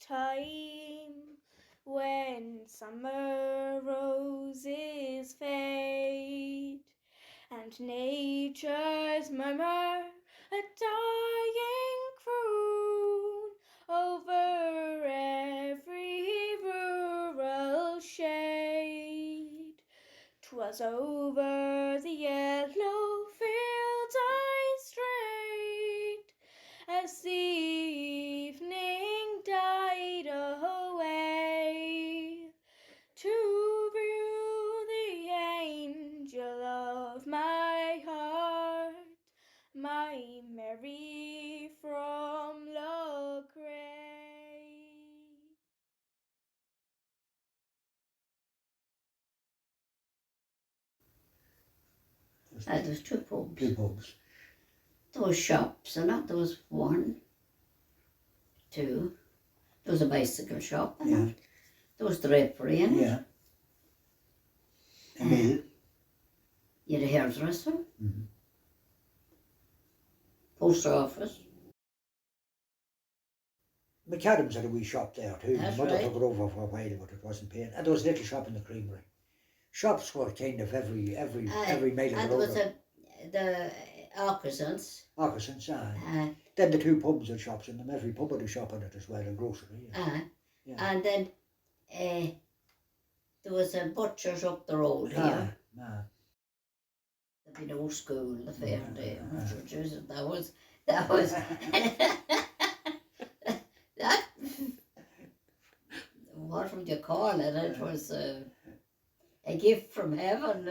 time, when summer roses fade, and nature's murmur a dying croon over every rural shade. 'Twas over the yellow fields I strayed, as the evening died away, to view the angel of my heart, my Mary from Loughrea. There was two pubs. Two pubs. There was shops in it. There was one, two. There was a bicycle shop in it. There was drapery in it. Yeah. A mill. You had a hairdresser. Post office. McAdams had a wee shop there too. That's My mother right. took it over for a while, but it wasn't paying. And there was a little shop in the creamery. Shops were kind of every mile of the And there was road. the artisans. Artisans, then the two pubs had shops in them. Every pub had a shop in it as well, a grocery. Yeah. And then there was a butcher's up the road here. There'd be no school the fair day. That was that what would you call it? It was a gift from heaven.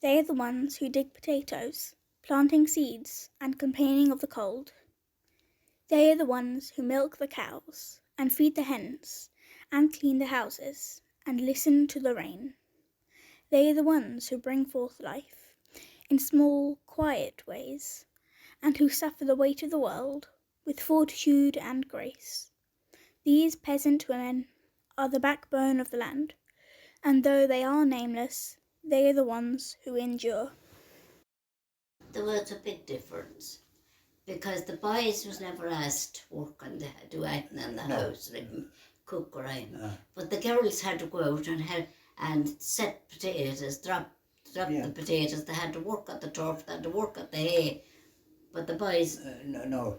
They are the ones who dig potatoes, planting seeds and complaining of the cold. They are the ones who milk the cows and feed the hens and clean the houses and listen to the rain. They are the ones who bring forth life in small, quiet ways, and who suffer the weight of the world with fortitude and grace. These peasant women are the backbone of the land, and though they are nameless, they are the ones who endure. There was a big difference, because the boys was never asked to work and do anything in the house, like cook or anything. But the girls had to go out and help and set potatoes, drop the potatoes. They had to work at the turf, they had to work at the hay. But the boys... No.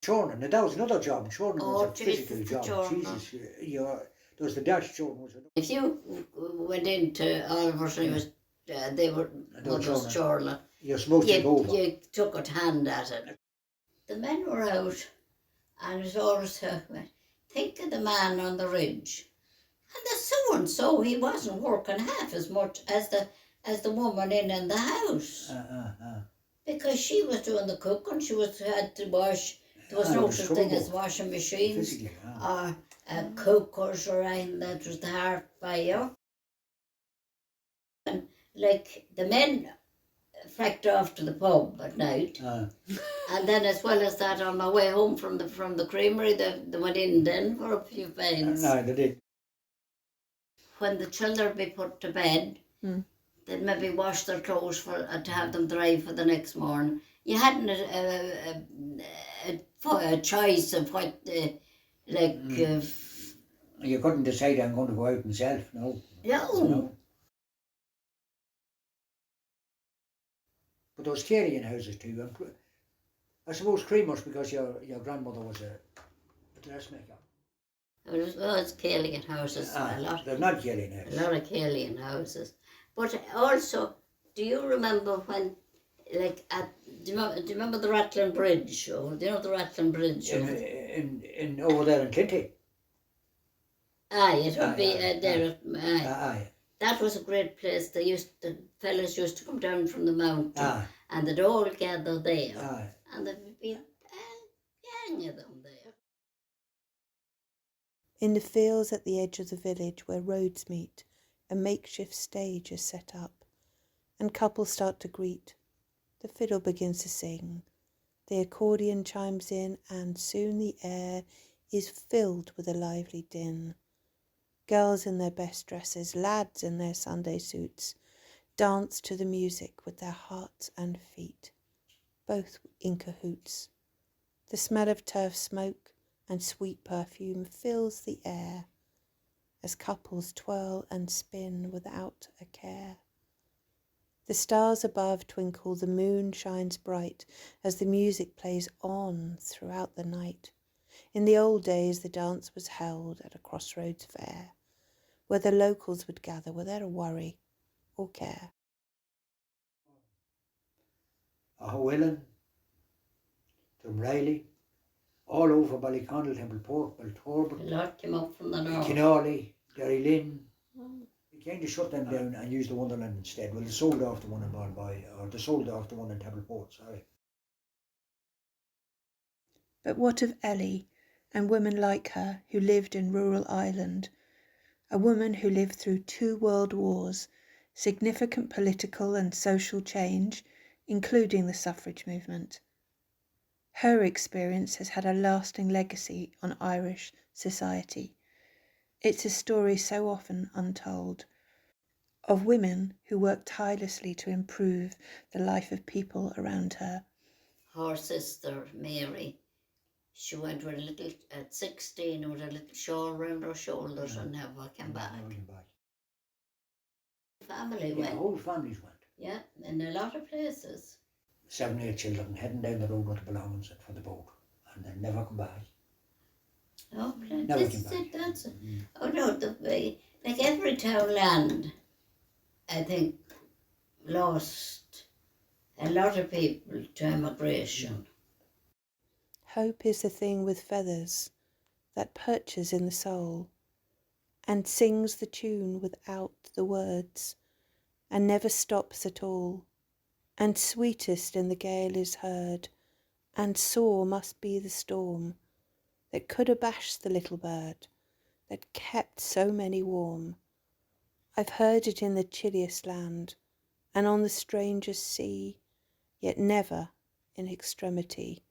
Churning, that was another job. Churning was a physical job. Jesus, there was the dash churning. If you went into Oliver's and they were mother's churning, you smoked it over. You took a hand at it. The men were out, and it was always think of the man on the ridge. And the so-and-so, he wasn't working half as much as the woman in the house. Because she was doing the cooking, had to wash. There was no such thing as washing machines or cookers or anything. That was the hard fire. And like the men fracked off to the pub at night, and then as well as that, on my way home from the creamery, they went in then for a few pints. No, they did. When the children be put to bed, they'd maybe wash their clothes to have them dry for the next morning. You hadn't a choice of what, You couldn't decide I'm going to go out myself, no. No. But there was carrying houses too. I suppose Creamers, because your grandmother was a dressmaker. There was carrying houses. A lot. They're not carrying houses. A lot of carrying houses. But also, do you remember when, do you remember the Rattling Bridge? Or do you know the Rattling Bridge? In over there in Clinty. Aye, it would be there. Aye. That was a great place. The fellas used to come down from the mountain, and they'd all gather there, and there would be a gang of them there. In the fields at the edge of the village where roads meet, a makeshift stage is set up, and couples start to greet. The fiddle begins to sing, the accordion chimes in, and soon the air is filled with a lively din. Girls in their best dresses, lads in their Sunday suits, dance to the music with their hearts and feet, both in cahoots. The smell of turf smoke and sweet perfume fills the air as couples twirl and spin without a care. The stars above twinkle, the moon shines bright as the music plays on throughout the night. In the old days the dance was held at a crossroads fair, where the locals would gather without a worry or care. Willen, Riley, all over Ballyconnell, Templeport, Baltorber, A lot came up from the north. Kinawley, Derrylin. They kind of shut them down and used the Wonderland instead. Well, they sold off the one in Bawnboy, or they sold off the one in Templeport, sorry. But what of Ellie and women like her who lived in rural Ireland? A woman who lived through 2 world wars, significant political and social change, including the suffrage movement. Her experience has had a lasting legacy on Irish society. It's a story so often untold, of women who worked tirelessly to improve the life of people around her. Her sister, Mary, she went with a little, at 16, with a little shawl round her shoulders and never came back. Family went. The whole families went. Yeah, in a lot of places. 7 or 8 children heading down the road with the belongings for the boat, and they never come back. Oh, Never that's came it, back. that's it. Oh no, like every town land, I think, lost a lot of people to emigration. Hope is the thing with feathers that perches in the soul and sings the tune without the words and never stops at all. And sweetest in the gale is heard, and sore must be the storm that could abash the little bird that kept so many warm. I've heard it in the chilliest land and on the strangest sea, yet never in extremity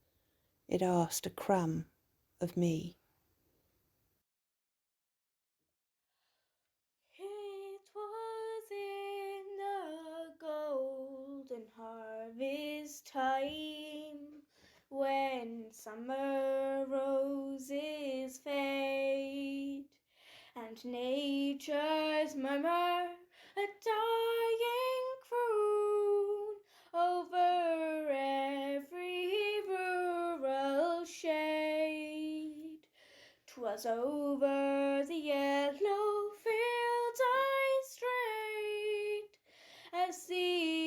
it asked a crumb of me. It was in the golden harvest time, when summer roses fade, and nature's murmur a dying croon over every rural shade. 'Twas over the yellow fields I strayed, as the